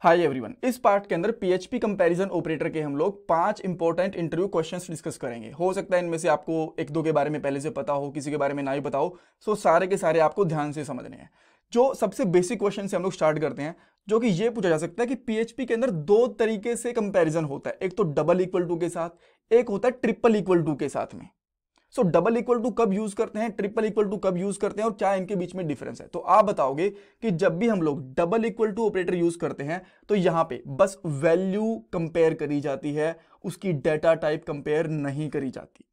Hi everyone, इस part के अंदर पीएचपी कंपैरिजन ऑपरेटर के हम लोग 5 इंपॉर्टेंट इंटरव्यू क्वेश्चंस डिस्कस करेंगे। हो सकता है इनमें से आपको एक दो के बारे में पहले से पता हो, किसी के बारे में ना ही पता हो, सो सारे के सारे आपको ध्यान से समझने हैं। जो सबसे बेसिक क्वेश्चन से हम लोग स्टार्ट करते हैं, जो कि ये पूछा जा सकता है कि पीएचपी के अंदर दो तरीके से कंपैरिजन होता है, एक तो डबल इक्वल टू के साथ, एक होता है ट्रिपल इक्वल टू के साथ में। सो डबल इक्वल टू कब यूज करते हैं, ट्रिपल इक्वल टू कब यूज करते हैं और क्या इनके बीच में डिफरेंस है। तो आप बताओगे कि जब भी हम लोग double equal to operator use करते हैं तो यहां पे बस वैल्यू कंपेयर करी जाती है, उसकी डेटा टाइप कंपेयर नहीं करी जाती।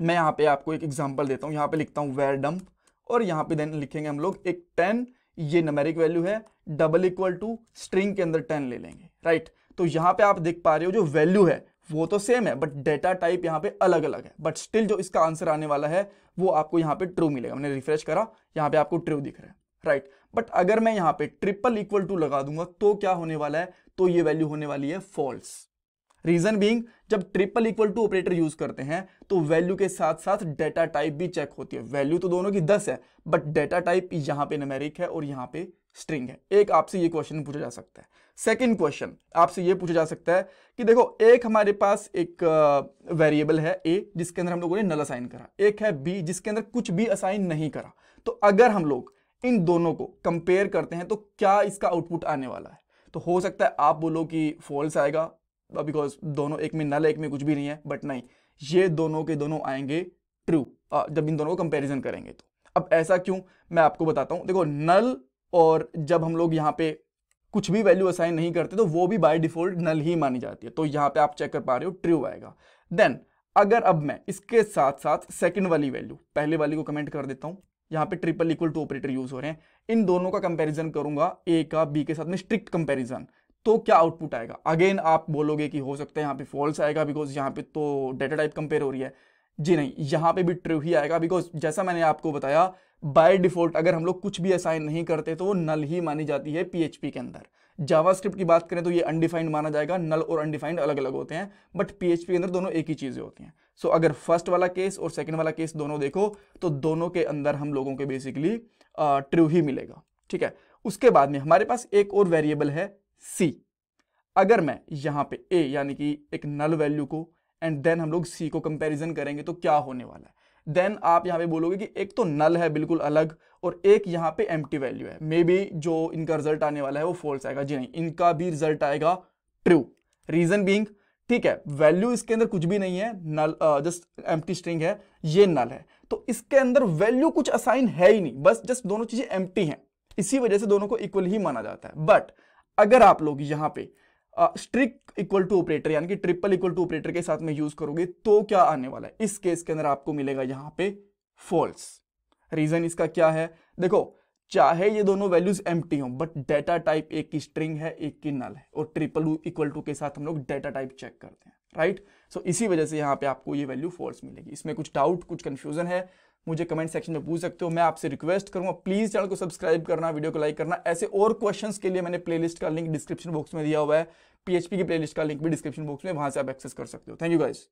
मैं यहां पे आपको एक एग्जांपल देता हूं, यहां पे लिखता हूं वेर डंप और यहां पे देन लिखेंगे हम लोग एक 10, ये न्यूमेरिक वैल्यू है, डबल इक्वल टू स्ट्रिंग के अंदर 10 ले लेंगे, राइट। तो यहां पे आप देख पा रहे हो जो वैल्यू है वो तो सेम है, बट डेटा टाइप यहाँ पे अलग अलग है, बट स्टिल जो इसका आंसर आने वाला है वो आपको यहाँ पे ट्रू मिलेगा। मैंने रिफ्रेश करा, यहाँ पे आपको ट्रू दिख रहा है, राइट। बट अगर मैं यहाँ पे ट्रिपल इक्वल टू लगा दूंगा तो क्या होने वाला है, तो ये वैल्यू होने वाली है फॉल्स। रीजन बीइंग, जब triple equal to operator use करते हैं तो वैल्यू के साथ साथ डेटा टाइप भी चेक होती है। वैल्यू तो दोनों की 10 है, बट डेटा टाइप यहाँ पे न्यूमेरिक है और यहाँ पे स्ट्रिंग है। एक आपसे ये क्वेश्चन पूछा जा सकता है। सेकंड क्वेश्चन आपसे ये पूछा जा सकता है कि देखो, एक हमारे पास एक वेरिएबल है a जिसके अंदर हम लोगों ने नल असाइन करा, एक है b जिसके अंदर कुछ भी असाइन नहीं करा। तो अगर हम लोग इन दोनों को कंपेयर करते हैं तो क्या इसका आउटपुट आने वाला है। तो हो सकता है आप बोलो कि फॉल्स आएगा बिकॉज दोनों, एक में नल है एक में कुछ भी नहीं है, बट नहीं, ये दोनों के दोनों आएंगे ट्रू जब इन दोनों को कंपेरिजन करेंगे। तो अब ऐसा क्यों, मैं आपको बताता हूं। देखो, नल और जब हम लोग यहाँ पे कुछ भी वैल्यू असाइन नहीं करते तो वो भी बाय डिफॉल्ट नल ही मानी जाती है। तो यहाँ पे आप चेक कर पा रहे हो ट्रू आएगा। देन अगर अब मैं इसके साथ साथ सेकंड वाली वैल्यू, पहले वाली को कमेंट कर देता हूं, यहाँ पे triple equal to operator use हो रहे हैं, इन दोनों का कंपैरिजन करूंगा ए का बी के साथ में स्ट्रिक्ट कंपैरिजन, तो क्या आउटपुट आएगा। अगेन आप बोलोगे कि हो सकता है यहाँ पे फॉल्स आएगा बिकॉज यहाँ पे तो डेटा टाइप कंपेयर हो रही है। जी नहीं, यहाँ पे भी ट्रू ही आएगा बिकॉज जैसा मैंने आपको बताया, बाय डिफॉल्ट अगर हम लोग कुछ भी असाइन नहीं करते तो वो नल ही मानी जाती है पीएचपी के अंदर। जावास्क्रिप्ट की बात करें तो ये अनडिफाइंड माना जाएगा, नल और अनडिफाइंड अलग अलग होते हैं, बट पीएचपी के अंदर दोनों एक ही चीजें होती हैं। सो अगर फर्स्ट वाला केस और सेकंड वाला केस दोनों देखो तो दोनों के अंदर हम लोगों के बेसिकली ट्रू ही मिलेगा, ठीक है। उसके बाद में हमारे पास एक और वेरिएबल है सी। अगर मैं यहाँ पे a यानी कि एक नल वैल्यू को एंड देन हम लोग c को कंपैरिजन करेंगे तो क्या होने वाला है। देन आप यहाँ पे बोलोगे कि एक तो नल है बिल्कुल अलग और एक यहाँ पे एम्प्टी वैल्यू है, मे बी जो इनका रिजल्ट आने वाला है वो फॉल्स आएगा। जी नहीं, इनका भी रिजल्ट आएगा ट्रू। रीजन बीइंग, ठीक है, वैल्यू इसके अंदर कुछ भी नहीं है, नल जस्ट एम्प्टी स्ट्रिंग है, ये नल है, तो इसके अंदर वैल्यू कुछ असाइन है ही नहीं, बस जस्ट दोनों चीजें एम्प्टी हैं, इसी वजह से दोनों को इक्वल ही माना जाता है। बट अगर आप लोग यहाँ पे स्ट्रिक्ट इक्वल टू ऑपरेटर यानी कि ट्रिपल इक्वल टू ऑपरेटर के साथ में यूज करोगे तो क्या आने वाला है, इस केस के अंदर आपको मिलेगा यहाँ पे फॉल्स। रीजन इसका क्या है, देखो, चाहे ये दोनों वैल्यूज एम्प्टी हो बट डेटा टाइप एक की स्ट्रिंग है एक की नल है, और ट्रिपल इक्वल टू के साथ हम लोग डेटा टाइप चेक करते हैं, राइट। सो इसी वजह से यहाँ पे आपको ये वैल्यू फॉल्स मिलेगी। इसमें कुछ डाउट, कुछ कंफ्यूजन है, मुझे कमेंट सेक्शन में पूछ सकते हो। मैं आपसे रिक्वेस्ट करूंगा प्लीज चैनल को सब्सक्राइब करना, वीडियो को लाइक करना। ऐसे और क्वेश्चंस के लिए मैंने प्लेलिस्ट का लिंक डिस्क्रिप्शन बॉक्स में दिया हुआ है, पीएचपी की प्लेलिस्ट का लिंक भी डिस्क्रिप्शन बॉक्स में, वहां से आप एक्सेस कर सकते हो। Thank you guys.